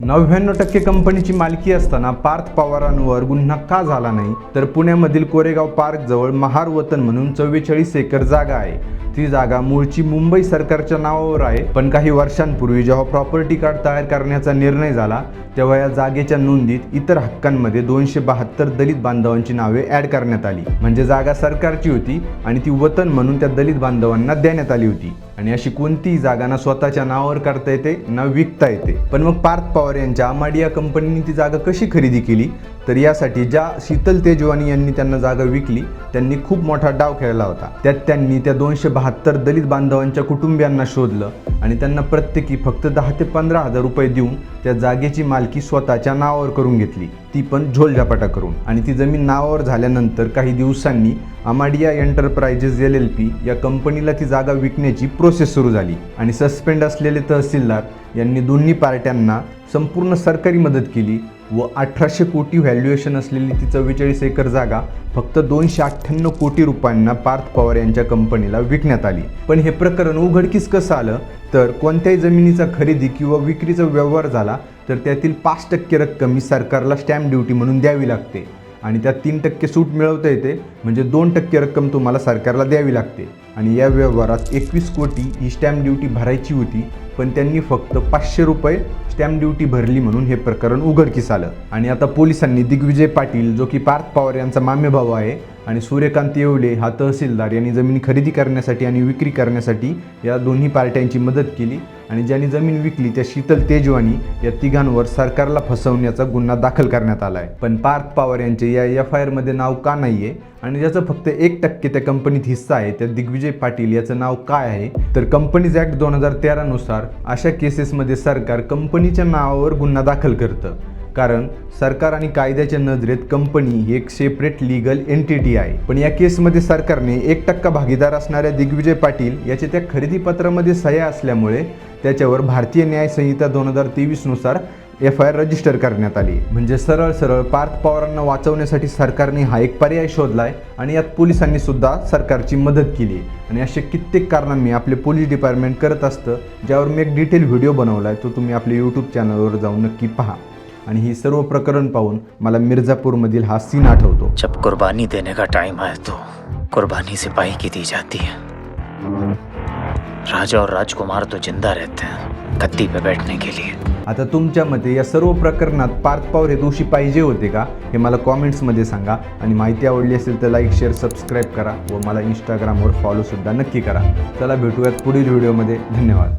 99% कंपनीची मालकी असताना पार्थ पवारांवर गुन्हा का झाला नाही? तर पुण्यामधील कोरेगाव पार्क जवळ महार वतन म्हणून 44 एकर जागा आहे। ती जागा मूळची मुंबई सरकारच्या नावावर आहे, पण काही वर्षांपूर्वी जेव्हा प्रॉपर्टी कार्ड तयार करण्याचा निर्णय झाला तेव्हा या जागेच्या नोंदीत इतर हक्कांमध्ये 272 दलित बांधवांची नावे ॲड करण्यात आली। म्हणजे जागा सरकारची होती आणि ती वतन म्हणून त्या दलित बांधवांना देण्यात आली होती। आणि अशी कोणतीही जागा ना स्वतःच्या नावावर करता येते ना विकता येते। पण मग पार्थ पवार यांच्या अमाडिया कंपनीने ती जागा कशी खरेदी केली? तर यासाठी ज्या शीतल तेजवानी यांनी त्यांना जागा विकली त्यांनी खूप मोठा डाव खेळला होता। त्यात त्यांनी त्या 272 दलित बांधवांच्या कुटुंबियांना शोधलं आणि त्यांना प्रत्येकी फक्त 10 ते 15 हजार रुपये देऊन त्या जागेची मालकी स्वतःच्या नावावर करून घेतली, ती पण झोलझापाटा करून। आणि ती जमीन नावावर झाल्यानंतर काही दिवसांनी अमाडिया एंटरप्राइजेस LLP या कंपनीला ती जागा विकण्याची प्रोसेस सुरू झाली आणि सस्पेंड असलेले तहसीलदार यांनी दोन्ही पार्ट्यांना संपूर्ण सरकारी मदत केली व 1800 कोटी व्हॅल्युएशन असलेली ती 44 एकर जागा फक्त 298 कोटी रुपयांना पार्थ पवार यांच्या कंपनीला विकण्यात आली। पण हे प्रकरण उघडकीस कसं आलं? तर कोणत्याही जमिनीचा खरेदी किंवा विक्रीचा व्यवहार झाला तर त्यातील 5% रक्कम ही सरकारला स्टॅम्प ड्युटी म्हणून द्यावी लागते आणि त्यात 3% सूट मिळवता येते, म्हणजे 2% रक्कम तुम्हाला सरकारला द्यावी लागते। आणि या व्यवहारात 21 कोटी ही स्टॅम्प ड्युटी भरायची होती, पण त्यांनी फक्त 500 रुपये स्टॅम्प ड्युटी भरली म्हणून हे प्रकरण उघडकीस आलं। आणि आता पोलिसांनी दिग्विजय पाटील जो की पार्थ पवार यांचा मामेभाऊ आहे आणि सूर्यकांत येवले हा तहसीलदार यांनी जमीन खरेदी करण्यासाठी आणि विक्री करण्यासाठी या दोन्ही पार्ट्यांची मदत केली आणि ज्यांनी जमीन विकली त्या शीतल तेजवानी या तिघांवर सरकारला फसवण्याचा गुन्हा दाखल करण्यात आला आहे। पण पार्थ पवार यांचे या FIR मध्ये नाव का नाहीये आणि ज्याचं फक्त 1% त्या कंपनीत हिस्सा आहे त्या दिग्विजय पाटील याचं नाव काय आहे? तर कंपनीज ॲक्ट 2013 नुसार अशा केसेसमध्ये सरकार कंपनीच्या नावावर गुन्हा दाखल करतं, कारण सरकार आणि कायद्याच्या नजरेत कंपनी ही एक सेपरेट लीगल एंटिटी आहे। पण या केसमध्ये सरकारने 1% भागीदार असणाऱ्या दिग्विजय पाटील याचे त्या खरेदीपत्रामध्ये सह्या असल्यामुळे त्याच्यावर भारतीय न्याय संहिता 2023 नुसार FIR रजिस्टर करण्यात आली। म्हणजे सरळ पार्थ पवारांना वाचवण्यासाठी सरकारने हा एक पर्याय शोधलाय आणि यात पोलिसांनी सुद्धा सरकारची मदत केली। आणि असे कित्येक कारणांनी आपले पोलीस डिपार्टमेंट करत असतं, ज्यावर मी एक डिटेल व्हिडिओ बनवलाय, तो तुम्ही आपल्या यूट्यूब चॅनलवर जाऊन नक्की पहा। आणि ही सर्व प्रकरण पाहून मला मिर्जापूरमधील हा सीन आठवतो। जब कुर्बानी देने का टाइम आए तो कुर्बानी सिपाही की दी जाती है। राजा और राजकुमार तो जिंदा रहते हैं गद्दी पे बैठने के लिए। आता तुमच्या मते या सर्व प्रकरणात पार्थ पवार हे दोषी पाहिजे होते का? हे मला कॉमेंट्समध्ये सांगा। आणि माहिती आवडली असेल तर लाईक, शेअर, सबस्क्राईब करा व मला इंस्टाग्रामवर फॉलो सुद्धा नक्की करा। चला भेटूयात पुढील व्हिडिओमध्ये। धन्यवाद।